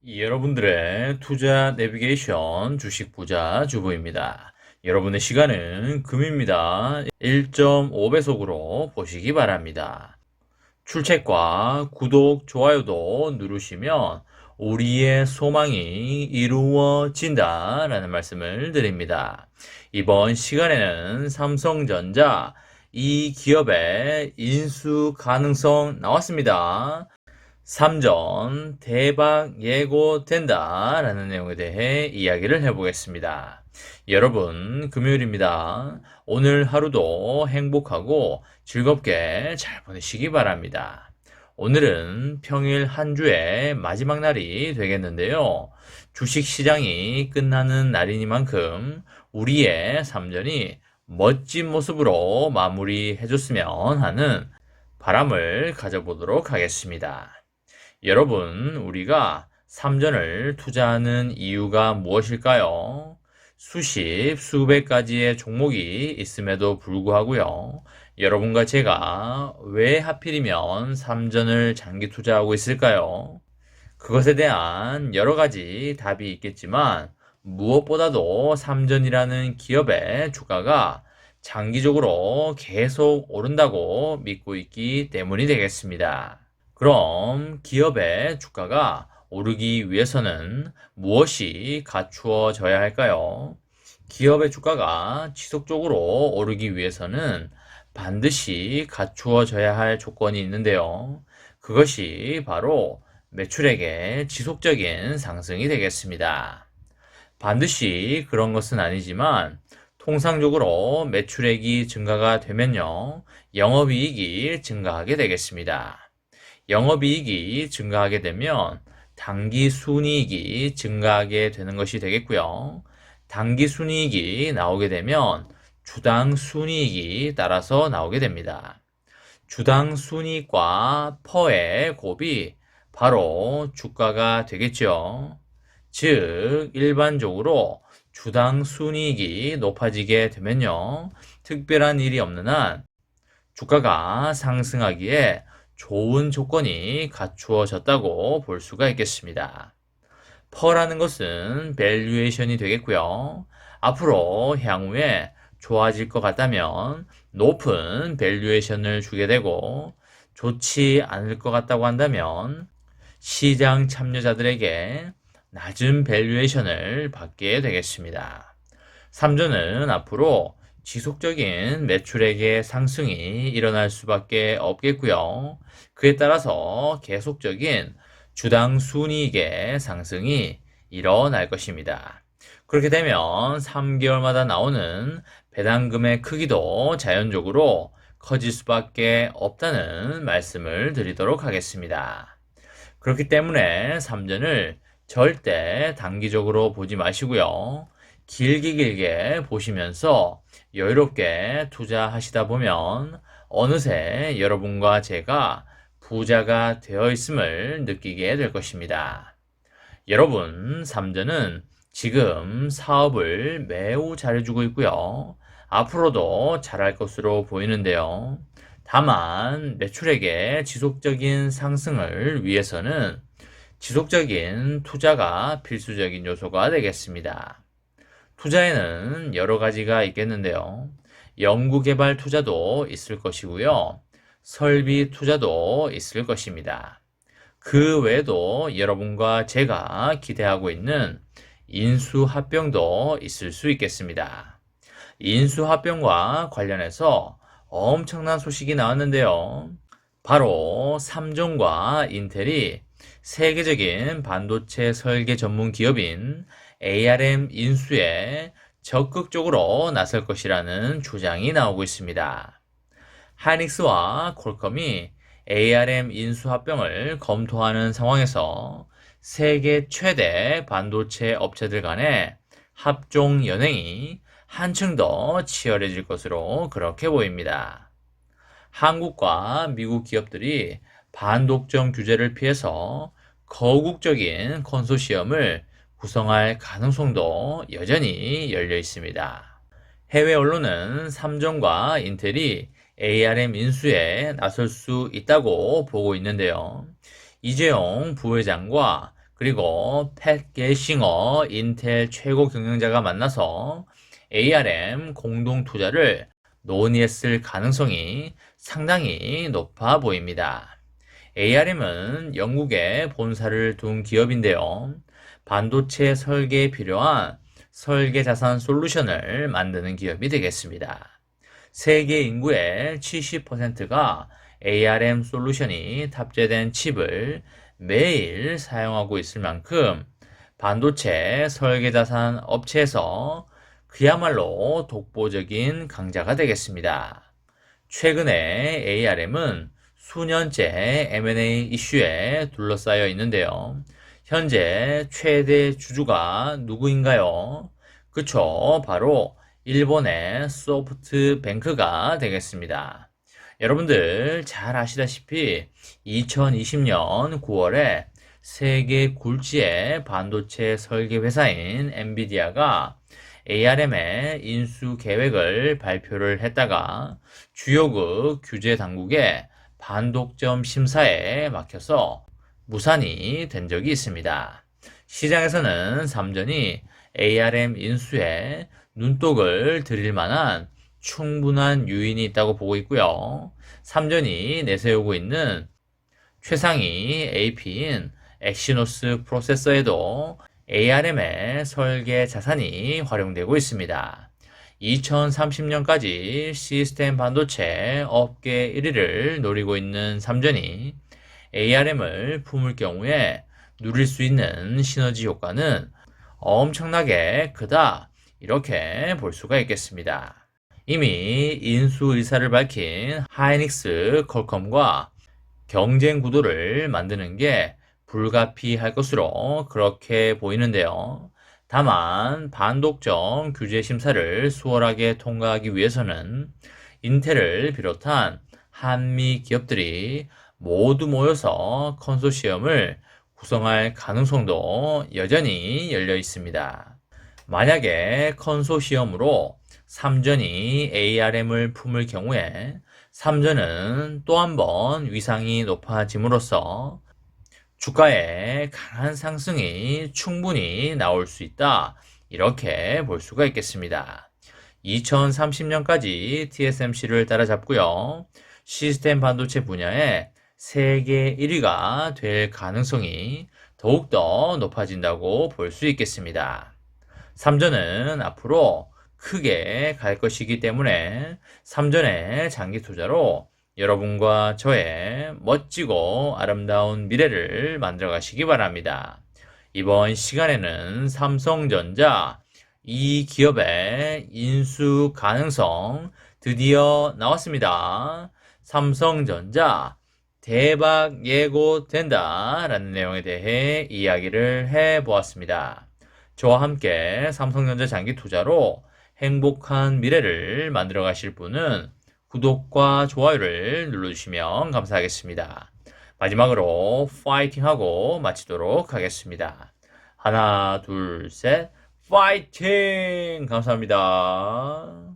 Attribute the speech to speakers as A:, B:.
A: 여러분들의 투자 내비게이션 주식 부자 주부입니다. 여러분의 시간은 금입니다. 1.5배속으로 보시기 바랍니다. 출첵과 구독, 좋아요도 누르시면 우리의 소망이 이루어진다 라는 말씀을 드립니다. 이번 시간에는 삼성전자 이 기업의 인수 가능성 나왔습니다. 삼전 대박 예고된다 라는 내용에 대해 이야기를 해보겠습니다. 여러분, 금요일입니다. 오늘 하루도 행복하고 즐겁게 잘 보내시기 바랍니다. 오늘은 평일 한 주의 마지막 날이 되겠는데요. 주식시장이 끝나는 날이니만큼 우리의 삼전이 멋진 모습으로 마무리해줬으면 하는 바람을 가져보도록 하겠습니다. 여러분, 우리가 삼전을 투자하는 이유가 무엇일까요? 수십, 수백 가지의 종목이 있음에도 불구하고요. 여러분과 제가 왜 하필이면 삼전을 장기 투자하고 있을까요? 그것에 대한 여러 가지 답이 있겠지만 무엇보다도 삼전이라는 기업의 주가가 장기적으로 계속 오른다고 믿고 있기 때문이 되겠습니다. 그럼 기업의 주가가 오르기 위해서는 무엇이 갖추어져야 할까요? 기업의 주가가 지속적으로 오르기 위해서는 반드시 갖추어져야 할 조건이 있는데요. 그것이 바로 매출액의 지속적인 상승이 되겠습니다. 반드시 그런 것은 아니지만 통상적으로 매출액이 증가가 되면요, 영업이익이 증가하게 되겠습니다. 영업이익이 증가하게 되면 당기 순이익이 증가하게 되는 것이 되겠고요. 당기 순이익이 나오게 되면 주당 순이익이 따라서 나오게 됩니다. 주당 순이익과 퍼의 곱이 바로 주가가 되겠죠. 즉, 일반적으로 주당 순이익이 높아지게 되면요, 특별한 일이 없는 한 주가가 상승하기에 좋은 조건이 갖추어졌다고 볼 수가 있겠습니다. 퍼라는 것은 밸류에이션이 되겠고요. 앞으로 향후에 좋아질 것 같다면 높은 밸류에이션을 주게 되고, 좋지 않을 것 같다고 한다면 시장 참여자들에게 낮은 밸류에이션을 받게 되겠습니다. 삼전은 앞으로 지속적인 매출액의 상승이 일어날 수밖에 없겠고요. 그에 따라서 계속적인 주당 순이익의 상승이 일어날 것입니다. 그렇게 되면 3개월마다 나오는 배당금의 크기도 자연적으로 커질 수밖에 없다는 말씀을 드리도록 하겠습니다. 그렇기 때문에 삼전을 절대 단기적으로 보지 마시고요. 길게 보시면서 여유롭게 투자하시다 보면 어느새 여러분과 제가 부자가 되어 있음을 느끼게 될 것입니다. 여러분, 삼전은 지금 사업을 매우 잘해주고 있고요. 앞으로도 잘할 것으로 보이는데요. 다만 매출액의 지속적인 상승을 위해서는 지속적인 투자가 필수적인 요소가 되겠습니다. 투자에는 여러 가지가 있겠는데요. 연구개발 투자도 있을 것이고요. 설비 투자도 있을 것입니다. 그 외에도 여러분과 제가 기대하고 있는 인수합병도 있을 수 있겠습니다. 인수합병과 관련해서 엄청난 소식이 나왔는데요. 바로 삼성과 인텔이 세계적인 반도체 설계 전문 기업인 ARM 인수에 적극적으로 나설 것이라는 주장이 나오고 있습니다. 하이닉스와 퀄컴이 ARM 인수 합병을 검토하는 상황에서 세계 최대 반도체 업체들 간의 합종 연행이 한층 더 치열해질 것으로 그렇게 보입니다. 한국과 미국 기업들이 반독점 규제를 피해서 거국적인 컨소시엄을 구성할 가능성도 여전히 열려 있습니다. 해외 언론은 삼성과 인텔이 ARM 인수에 나설 수 있다고 보고 있는데요. 이재용 부회장과 그리고 팻 게싱어 인텔 최고 경영자가 만나서 ARM 공동 투자를 논의했을 가능성이 상당히 높아 보입니다. ARM은 영국에 본사를 둔 기업인데요. 반도체 설계에 필요한 설계 자산 솔루션을 만드는 기업이 되겠습니다. 세계 인구의 70%가 ARM 솔루션이 탑재된 칩을 매일 사용하고 있을 만큼 반도체 설계 자산 업체에서 그야말로 독보적인 강자가 되겠습니다. 최근에 ARM은 수년째 M&A 이슈에 둘러싸여 있는데요. 현재 최대 주주가 누구인가요? 그쵸, 바로 일본의 소프트뱅크가 되겠습니다. 여러분들 잘 아시다시피 2020년 9월에 세계 굴지의 반도체 설계 회사인 엔비디아가 ARM의 인수 계획을 발표를 했다가 주요국 규제 당국의 반독점 심사에 막혀서 무산이 된 적이 있습니다. 시장에서는 삼전이 ARM 인수에 눈독을 들일 만한 충분한 요인이 있다고 보고 있고요. 삼전이 내세우고 있는 최상위 AP인 엑시노스 프로세서에도 ARM의 설계 자산이 활용되고 있습니다. 2030년까지 시스템 반도체 업계 1위를 노리고 있는 삼전이 ARM을 품을 경우에 누릴 수 있는 시너지 효과는 엄청나게 크다, 이렇게 볼 수가 있겠습니다. 이미 인수 의사를 밝힌 하이닉스 퀄컴과 경쟁 구도를 만드는 게 불가피할 것으로 그렇게 보이는데요. 다만 반독점 규제 심사를 수월하게 통과하기 위해서는 인텔을 비롯한 한미 기업들이 모두 모여서 컨소시엄을 구성할 가능성도 여전히 열려 있습니다. 만약에 컨소시엄으로 삼전이 ARM을 품을 경우에 삼전은 또 한 번 위상이 높아짐으로써 주가의 강한 상승이 충분히 나올 수 있다, 이렇게 볼 수가 있겠습니다. 2030년까지 TSMC를 따라잡고요. 시스템 반도체 분야에 세계 1위가 될 가능성이 더욱더 높아진다고 볼 수 있겠습니다. 삼전은 앞으로 크게 갈 것이기 때문에 삼전의 장기 투자로 여러분과 저의 멋지고 아름다운 미래를 만들어 가시기 바랍니다. 이번 시간에는 삼성전자 이 기업의 인수 가능성 드디어 나왔습니다. 삼성전자 대박 예고된다 라는 내용에 대해 이야기를 해보았습니다. 저와 함께 삼성전자 장기 투자로 행복한 미래를 만들어 가실 분은 구독과 좋아요를 눌러주시면 감사하겠습니다. 마지막으로 파이팅하고 마치도록 하겠습니다. 하나, 둘, 셋, 파이팅! 감사합니다.